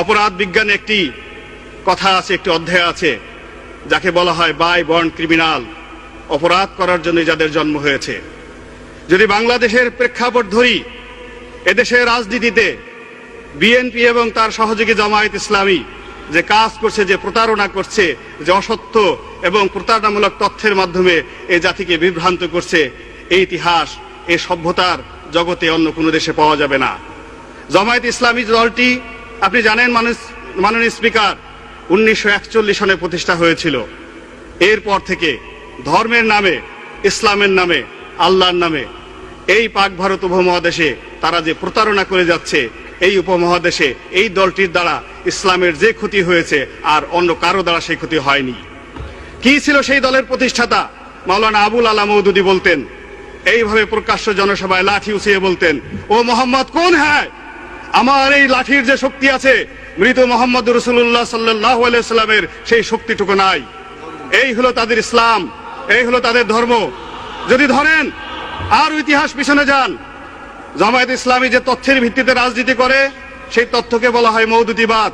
অপরাধ বিজ্ঞানে একটি কথা আছে, একটি অধ্যায় আছে, যাকে বলা হয় বাই বর্ন ক্রিমিনাল, অপরাধ করার জন্য যাদের জন্ম হয়েছে। যদি বাংলাদেশের প্রেক্ষাপট ধরি, এদেশের রাজনীতিতে বিএনপি এবং তার সহযোগী জামায়াত ইসলামী যে কাজ করছে, যে প্রতারণা করছে, যে অসত্য এবং প্রতারণামূলক তথ্যের মাধ্যমে এই জাতিকে বিভ্রান্ত করছে, এই ইতিহাস এই সভ্যতার জগতে অন্য কোনো দেশে পাওয়া যাবে না। জামায়াত ইসলামী দলটি আপনি জানেন মাননীয় স্পিকার 1941 সনে প্রতিষ্ঠা হয়েছিল। এরপর থেকে ধর্মের নামে, ইসলামের নামে, আল্লাহর নামে এই পাক ভারত উপমহাদেশে তারা যে প্রতারণা করে যাচ্ছে, এই উপমহাদেশে এই দলটির দ্বারা ইসলামের যে ক্ষতি হয়েছে আর অন্য কারো দ্বারা সেই ক্ষতি হয়নি। কি ছিল সেই দলের প্রতিষ্ঠাতা? মাওলানা আবুল আলা মওদুদী বলতেন, এইভাবে প্রকাশ্য জনসভায় লাঠি উঠিয়ে বলতেন, ও মোহাম্মদ কোন হ্যায়, আমার এই লাঠির যে শক্তি আছে, মৃত মোহাম্মদ রাসূলুল্লাহ সাল্লাল্লাহু আলাইহি ওয়াসাল্লামের সেই শক্তিটুকু নাই। এই হলো তাদের ইসলাম, এই হলো তাদের ধর্ম। যদি ধরেন আর ইতিহাস পিছনে যান, জামায়াত ইসলামী যে তথ্যের ভিত্তিতে রাজনীতি করে, সেই তথ্যকে বলা হয় মওদুদিবাদ।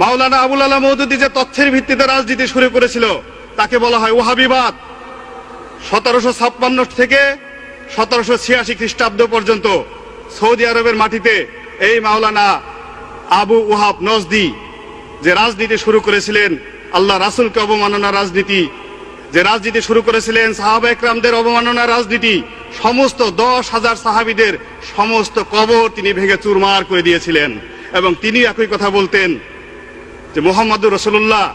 মাওলানা আবুল আলা মওদুদী যে তথ্যের ভিত্তিতে রাজনীতি শুরু করেছিল, তাকে বলা হয় ওয়াহাবিবাদ। 1756 থেকে 1786 খ্রিস্টাব্দ পর্যন্ত সৌদি আরবের মাটিতে এই মাওলানা আবু ওয়াহাব নজদি যে রাজনীতি শুরু করেছিলেন, আল্লাহ রাসূলকে অবমাননার রাজনীতি, যে রাজনীতি শুরু করেছিলেন, সাহাবা একরামদের অবমাননার রাজনীতি, সমস্ত 10,000 সাহাবীদের সমস্ত কবর তিনি ভেঙে চুরমার করে দিয়েছিলেন। এবং তিনি একই কথা বলতেন যে মুহাম্মদুর রাসূলুল্লাহ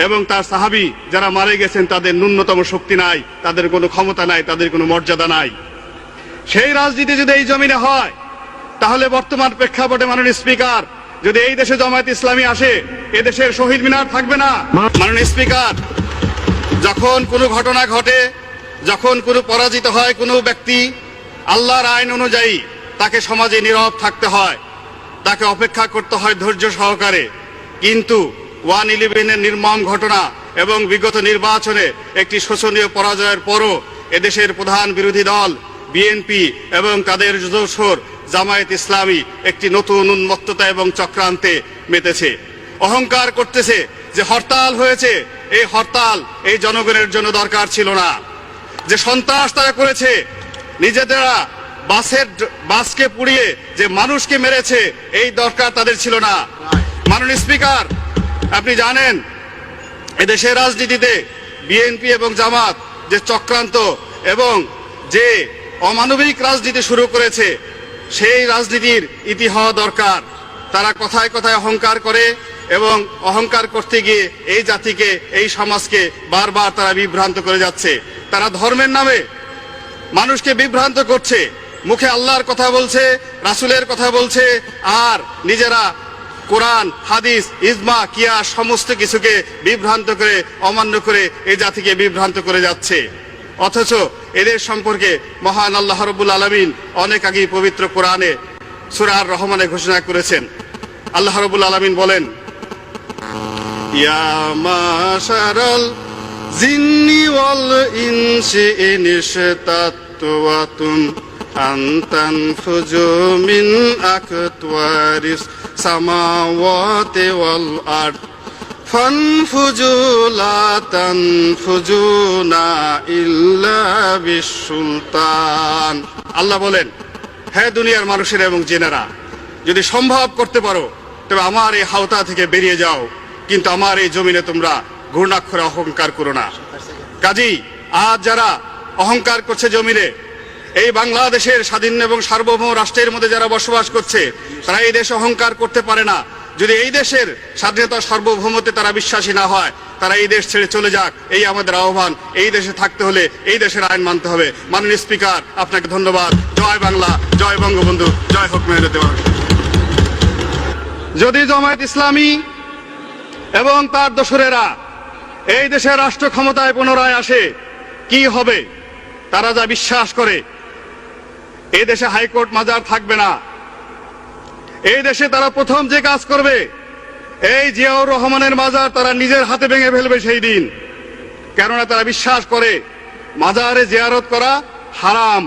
এবং তার সাহাবী যারা মারা গেছেন তাদের ন্যূনতম শক্তি নাই, তাদের কোনো ক্ষমতা নাই, তাদের কোনো মর্যাদা নাই। সেই রাজনীতি যদি এই জমিনে হয়, তাহলে বর্তমান প্রেক্ষাপটে মাননীয় স্পিকার, যদি এই দেশে জামায়াত ইসলামী আসে, এদেশের শহীদ মিনার থাকবে না। মাননীয় স্পিকার, যখন কোনো ঘটনা ঘটে, যখন কোনো পরাজিত হয় কোনো ব্যক্তি, আল্লাহর আইন অনুযায়ী তাকে সমাজে নীরব থাকতে হয়, তাকে অপেক্ষা করতে হয় ধৈর্য সহকারে। কিন্তু 1/11-এর নির্মম ঘটনা এবং বিগত নির্বাচনে একটি শোচনীয় পরাজয়ের পরও এদেশের প্রধান বিরোধী দল বিএনপি এবং তাদের দোসর জামায়াত ইসলামী একটি নতুন উন্মত্ততা এবং চক্রান্তে মেতেছে। অহংকার করতেছে যে হরতাল হয়েছে, এই হরতাল এই জনগণের জন্য দরকার ছিল না। যে সন্ত্রাস তারা করেছে, নিজেরা বাসকে পুড়িয়ে যে মানুষকে মেরেছে, এই দরকার তাদের ছিল না। মাননীয় স্পিকার, আপনি জানেন এদেশের রাজনীতিতে বিএনপি এবং জামাত যে চক্রান্ত এবং যে অমানবিক রাজনীতি শুরু করেছে, সেই রাজনীতির ইতি হওয়া দরকার। তারা কথায় কথায় অহংকার করে এবং অহংকার করতে গিয়ে এই জাতিকে, এই সমাজকে বারবার তারা বিভ্রান্ত করে যাচ্ছে। তারা ধর্মের নামে মানুষকে বিভ্রান্ত করছে, মুখে আল্লাহর কথা বলছে, রাসূলের কথা বলছে, আর নিজেরা কোরআন, হাদিস, ইজমা, কিয়াস সমস্ত কিছুকে বিভ্রান্ত করে, অমান্য করে এই জাতিকে বিভ্রান্ত করে যাচ্ছে। অথচ এদের সম্পর্কে মহান আল্লাহ রাব্বুল আলামিন অনেক আগেই পবিত্র কোরআনে সূরা আর রহমানে ঘোষণা করেছেন। আল্লাহ রাব্বুল আলামিন বলেন, ইয়া মাশারাল জিন্নি ওয়াল ইনসি ইন ইশতাতুম আন তানফুজু মিন আকতওয়ারিস সামাওয়াতি ওয়াল আরদ ফানফুজু লা তানফুজুনা ইল্লা বিসুলতান। আল্লাহ বলেন, হে দুনিয়ার মানুষেরা এবং জিনেরা, যদি সম্ভব করতে পারো তবে আমার এই হাওতা থেকে বেরিয়ে যাও, কিন্তু আমার এই জমিনে তোমরা ঘূর্ণাক্ষরে অহংকার করো না। কাজেই আজ যারা অহংকার করছে জমিনে, এই বাংলাদেশের স্বাধীন এবং সার্বভৌম রাষ্ট্রের মধ্যে যারা বসবাস করছে, তারা এই দেশে অহংকার করতে পারে না। যদি এই দেশের স্বাধীনতা সার্বভৌমত্বে তারা বিশ্বাসী না হয়, তারা এই দেশ ছেড়ে চলে যাক, এই আমাদের আহ্বান। এই দেশে থাকতে হলে এই দেশের আইন মানতে হবে। মাননীয় স্পিকার, আপনাকে ধন্যবাদ। জয় বাংলা, জয় বঙ্গবন্ধু, জয় হোক মেহনতি মানুষ। যদি জামায়াত ইসলামী এবং তার দোসরেরা এই দেশের রাষ্ট্র ক্ষমতায় পুনরায় আসে, কি হবে? তারা যা বিশ্বাস করে, এই দেশে হাইকোর্ট মাজার থাকবে না। এই দেশে তারা প্রথম যে কাজ করবে, এই জিয়াউর রহমানের মাজার তারা নিজের হাতে ভেঙে ফেলবে সেই দিন। কেননা তারা বিশ্বাস করে মাজারে জিয়ারত করা হারাম।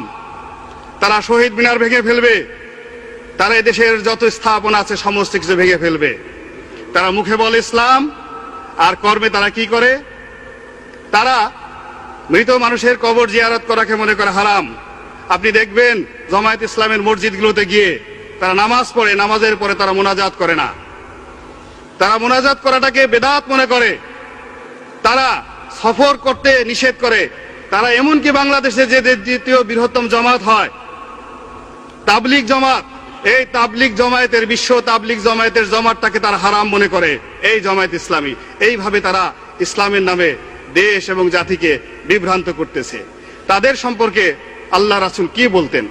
তারা শহীদ মিনার ভেঙে ফেলবে, তারা এদেশের যত স্থাপনা আছে সমস্ত কিছু ভেঙে ফেলবে। তারা মুখে বলে ইসলাম, আর কর্মে তারা কি করে? তারা মৃত মানুষের কবর জিয়ারত করাকে মনে করে হারাম। আপনি দেখবেন জামায়াত ইসলামের মসজিদগুলোতে গিয়ে তারা নামাজ পড়ে, নামাজের পরে তারা মুনাজাত করে না। তারা মুনাজাত করাটাকে বেদাত মনে করে। তারা সফর করতে নিষেধ করে। তারা এমনকি বাংলাদেশে যে দ্বিতীয় বৃহত্তম জামাত হয় তাবলিগ জামাত, এই তাবলিগ জামায়াতের বিশ্ব তাবলিগ জামায়াতের জামাতটাকে তারা হারাম মনে করে এই জামায়াত ইসলামী। এইভাবে তারা ইসলামের নামে দেশ এবং জাতিকে বিভ্রান্ত করতেছে। তাদের সম্পর্কে আল্লাহ রাসূল কি বলতেন?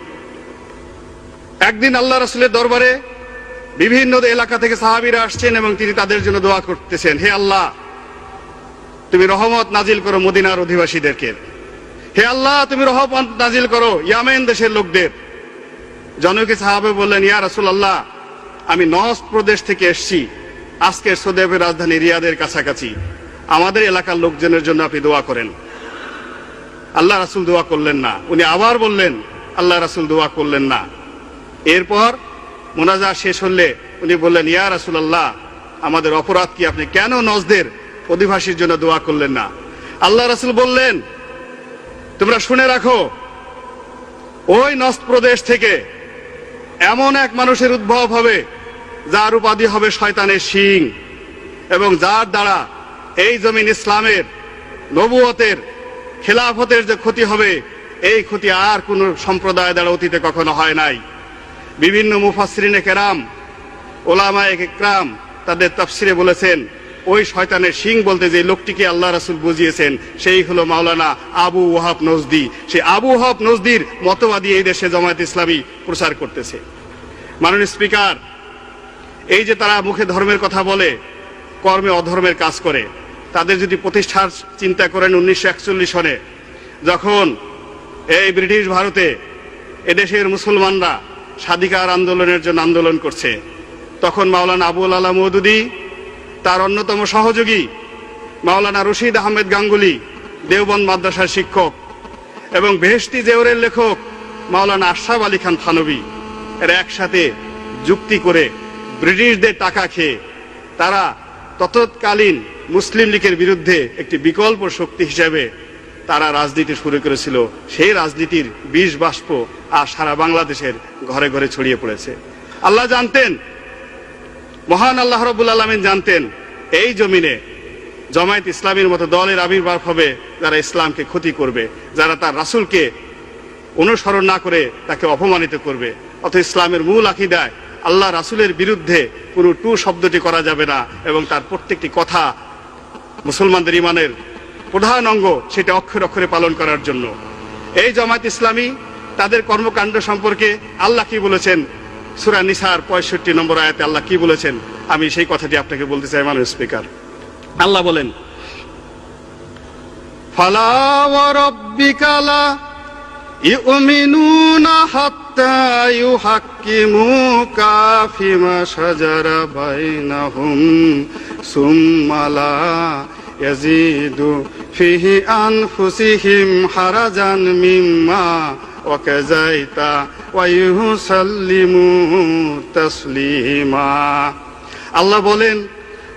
একদিন আল্লাহ রাসূলের দরবারে বিভিন্ন এলাকা থেকে সাহাবীরা আসছেন এবং তিনি তাদের জন্য দোয়া করতেছেন, হে আল্লাহ, তুমি রহমত নাজিল করো মদিনার অধিবাসীদেরকে। হে আল্লাহ, তুমি রহমত নাজিল করো ইয়ামেন দেশের লোকদের। জনকে সাহাবে বললেন, ইয়া রাসূলুল্লাহ, আমি নজদ প্রদেশ থেকে এসেছি, আজকের সৌদি আরবের রাজধানী রিয়াদের কাছাকাছি, আমাদের এলাকার লোকজনের জন্য আপনি দোয়া করেন। আল্লাহ রাসূল দোয়া করলেন না। উনি আবার বললেন, আল্লাহ রাসূল দোয়া করলেন না। এরপর মুনাজাত শেষ হলে উনি বললেন, ইয়া রাসূলুল্লাহ, আমাদের অপরাধ কি? আপনি কেন নজদের অধিবাসীর জন্য দোয়া করলেন না? আল্লাহ রাসূল বললেন, তোমরা শুনে রাখো, ওই নজদ প্রদেশ থেকে এমন এক মানুষের উদ্ভব হবে যার উপাধি হবে শয়তানের শিং, এবং যার দ্বারা এই জমিন ইসলামের নবুয়তের খেলাফতের যে ক্ষতি হবে, এই ক্ষতি আর কোন সম্প্রদায় দ্বারা অতীতে কখনো হয় নাই। বিভিন্ন মুফাসসিরিনে কেরাম, ওলামায়ে ইকরাম তাদের তাফসিরে বলেছেন, ওই শয়তানের শিং বলতে যে লোকটিকে আল্লাহ রাসূল বুঝিয়েছেন সেই হলো মাওলানা আবু ওয়াহাব নজদি। সেই আবু ওয়াহাব নজদির মতবাদী এই দেশে জামায়াত ইসলামী প্রচার করতেছে। মাননীয় স্পিকার, এই যে তারা মুখে ধর্মের কথা বলে, কর্মে অধর্মের কাজ করে, তাদের যদি প্রতিষ্ঠার চিন্তা করেন 1941 সনে যখন এই ব্রিটিশ ভারতে এদেশের মুসলমানরা স্বাধিকার আন্দোলনের জন্য আন্দোলন করছে, তখন মাওলানা আবুল আলা মওদুদী, তার অন্যতম সহযোগী মাওলানা রশিদ আহমেদ গাঙ্গুলি, দেওবন্দ মাদ্রাসার শিক্ষক, এবং বেহেশতি জেওরের লেখক মাওলানা আশরাফ আলী খান থানভী, এরা একসাথে যুক্তি করে ব্রিটিশদের টাকা খেয়ে তারা তৎকালীন মুসলিম লীগের বিরুদ্ধে একটি বিকল্প শক্তি হিসেবে তারা রাজনীতি শুরু করেছিল। সেই রাজনীতির বিষ বাষ্প আর সারা বাংলাদেশের ঘরে ঘরে ছড়িয়ে পড়েছে। আল্লাহ জানতেন, মহান আল্লাহ রাব্বুল আলামিন জানতেন, এই জমিনে জামায়াত ইসলামীর মতো দলের আবির্ভাব হবে যারা ইসলামকে ক্ষতি করবে, যারা তার রাসূলকে অনুসরণ না করে তাকে অপমানিত করবে। অথচ ইসলামের মূল আকীদায় আল্লাহ রাসূলের বিরুদ্ধে কোনো টু শব্দটি করা যাবে না, এবং তার প্রত্যেকটি কথা মুসলমানদের ঈমানের প্রধান অঙ্গ, সেটা অক্ষরে অক্ষরে পালন করার জন্য। এই জামায়াত ইসলামী তাদের কর্মকাণ্ড সম্পর্কে আল্লাহ কি বলেছেন? সূরা নিসার 65 নম্বর আয়াতে আল্লাহ কি বলেছেন আমি সেই কথাটি আপনাকে বলতে চাই। মাননীয় স্পিকার, আল্লাহ বলেন, ফালা ওয়া রাব্বিকা লা ইউমিনুনা হাত্তা ইউহাক্কিমুকা ফিমা শাজারা বাইনাহুম সুম্মা লা ইয়াজিদু ফিহি আনফুসিহিম হারাজান মিম্মা ওয়াকাযাইতা ওয়া ইউসাল্লিমু তাসলিমা। আল্লাহ বলেন,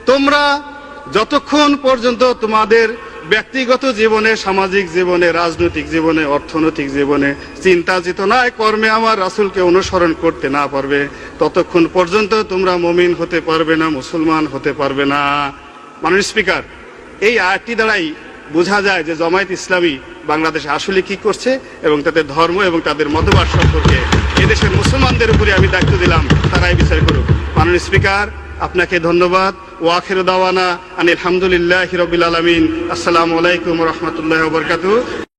তোমরা যতক্ষণ পর্যন্ত তোমাদের ব্যক্তিগত জীবনে, সামাজিক জীবনে, রাজনৈতিক জীবনে, অর্থনৈতিক জীবনে, চিন্তা চেতনায়, কর্মে আমার রাসূলকে অনুসরণ করতে না পারবে, ততক্ষণ পর্যন্ত তোমরা মুমিন হতে পারবে না, মুসলমান হতে পারবে না। মাননীয় স্পিকার, এই আয়াতটি দ্বারাই বোঝা যায় যে জামায়াত ইসলামী বাংলাদেশে আসলে কি করছে, এবং তাদের ধর্ম এবং তাদের মতবাদ সম্পর্কে এদেশের মুসলমানদের উপরে আমি দায়িত্ব দিলাম, তারাই বিচার করুক। মাননীয় স্পিকার, আপনাকে ধন্যবাদ। ওয়া আখিরু দাওয়ানা আনিল হামদুলিল্লাহি রাব্বিল আলামিন। আসসালামু আলাইকুম ওয়া রাহমাতুল্লাহি ওয়া বারাকাতুহু।